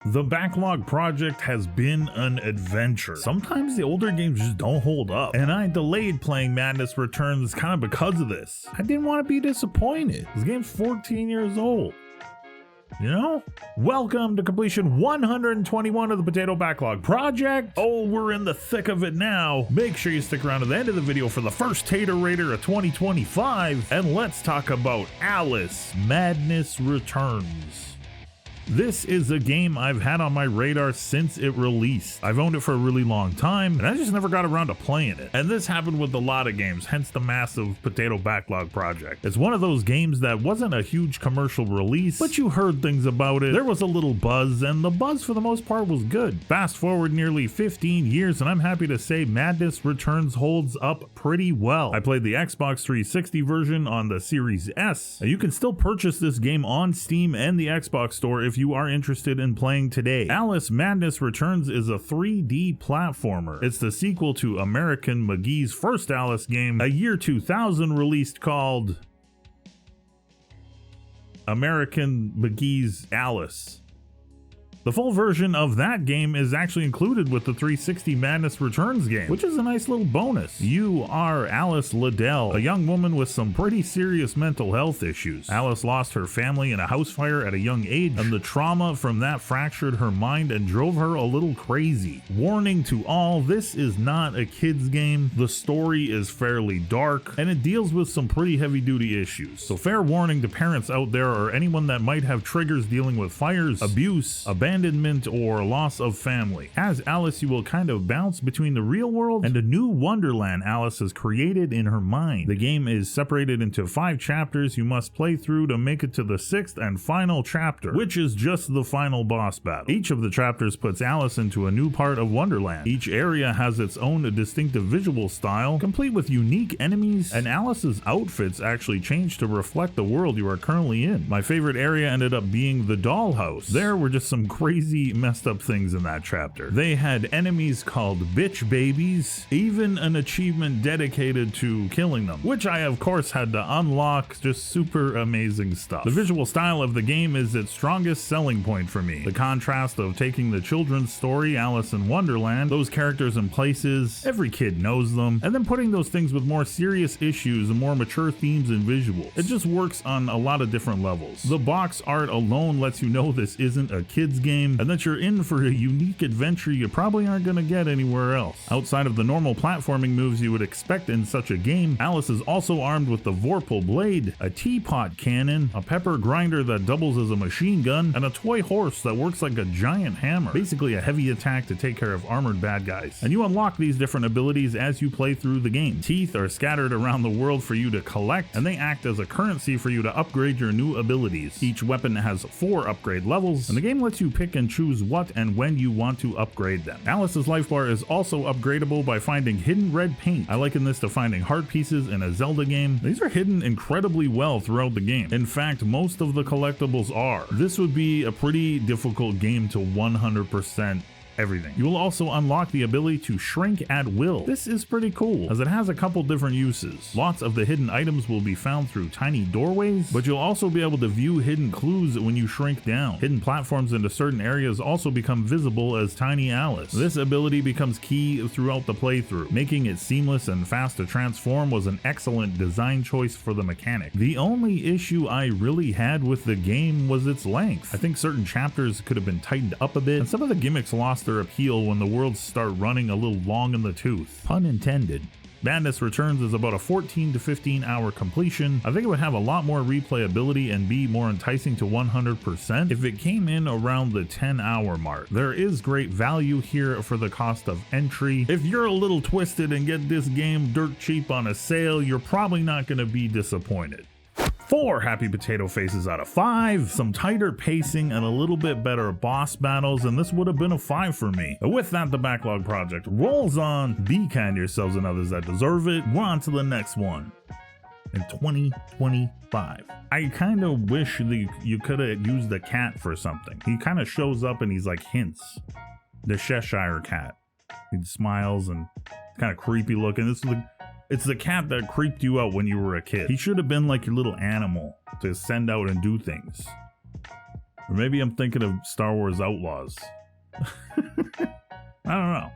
The Backlog project has been an adventure. Sometimes the older games just don't hold up, and I delayed playing Madness Returns kind of because of this. I didn't want to be disappointed. This game's 14 years old. You know? Welcome to completion 121 of the Potato Backlog project. Oh, we're in the thick of it now. Make sure you stick around to the end of the video for the first Tater Raider of 2025, and let's talk about Alice Madness Returns. This is a game I've had on my radar since it released. I've owned it for a really long time, and I just never got around to playing it. And this happened with a lot of games, hence the massive Potato Backlog project. It's one of those games that wasn't a huge commercial release, but you heard things about it. There was a little buzz, and the buzz for the most part was good. Fast forward nearly 15 years, and I'm happy to say Madness Returns holds up pretty well. I played the Xbox 360 version on the Series S. You can still purchase this game on Steam and the Xbox store if you are interested in playing today. Alice Madness Returns is a 3D platformer. It's the sequel to American McGee's first Alice game, a year 2000 released called American McGee's Alice. The full version of that game is actually included with the 360 Madness Returns game, which is a nice little bonus. You are Alice Liddell, a young woman with some pretty serious mental health issues. Alice lost her family in a house fire at a young age, and the trauma from that fractured her mind and drove her a little crazy. Warning to all, this is not a kid's game. The story is fairly dark, and it deals with some pretty heavy-duty issues. So fair warning to parents out there or anyone that might have triggers dealing with fires, abuse, abandonment, or loss of family. As Alice, you will kind of bounce between the real world and a new wonderland Alice has created in her mind. The game is separated into 5 chapters you must play through to make it to the 6th and final chapter, which is just the final boss battle. Each of the chapters puts Alice into a new part of Wonderland. Each area has its own distinctive visual style, complete with unique enemies, and Alice's outfits actually change to reflect the world you are currently in. My favorite area ended up being the dollhouse. There were just some crazy messed up things in that chapter. They had enemies called bitch babies, even an achievement dedicated to killing them, which I of course had to unlock. Just super amazing stuff. The visual style of the game is its strongest selling point for me. The contrast of taking the children's story, Alice in Wonderland, those characters and places, every kid knows them, and then putting those things with more serious issues and more mature themes and visuals. It just works on a lot of different levels. The box art alone lets you know this isn't a kid's game, and that you're in for a unique adventure you probably aren't going to get anywhere else. Outside of the normal platforming moves you would expect in such a game, Alice is also armed with the Vorpal blade, a teapot cannon, a pepper grinder that doubles as a machine gun, and a toy horse that works like a giant hammer, basically a heavy attack to take care of armored bad guys. And you unlock these different abilities as you play through the game. Teeth are scattered around the world for you to collect, and they act as a currency for you to upgrade your new abilities. Each weapon has 4 upgrade levels, and the game lets you pick and choose what and when you want to upgrade them. Alice's life bar is also upgradable by finding hidden red paint. I liken this to finding heart pieces in a Zelda game. These are hidden incredibly well throughout the game. In fact, most of the collectibles are. This would be a pretty difficult game to 100% everything. You will also unlock the ability to shrink at will. This is pretty cool, as it has a couple different uses. Lots of the hidden items will be found through tiny doorways, but you'll also be able to view hidden clues when you shrink down. Hidden platforms into certain areas also become visible as Tiny Alice. This ability becomes key throughout the playthrough. Making it seamless and fast to transform was an excellent design choice for the mechanic. The only issue I really had with the game was its length. I think certain chapters could have been tightened up a bit, and some of the gimmicks lost their appeal when the worlds start running a little long in the tooth. Pun intended. Madness Returns is about a 14 to 15 hour completion. I think it would have a lot more replayability and be more enticing to 100% if it came in around the 10-hour mark. There is great value here for the cost of entry. If you're a little twisted and get this game dirt cheap on a sale, you're probably not going to be disappointed. 4 happy potato faces out of 5, some tighter pacing and a little bit better boss battles, and this would have been a 5 for me. With that, the Backlog project rolls on. Be kind to yourselves and others that deserve it. We're on to the next one. In 2025. I kind of wish you could have used the cat for something. He kind of shows up and he's like hints. The Cheshire cat. He smiles and kind of creepy looking. It's the cat that creeped you out when you were a kid. He should have been like your little animal to send out and do things. Or maybe I'm thinking of Star Wars Outlaws. I don't know.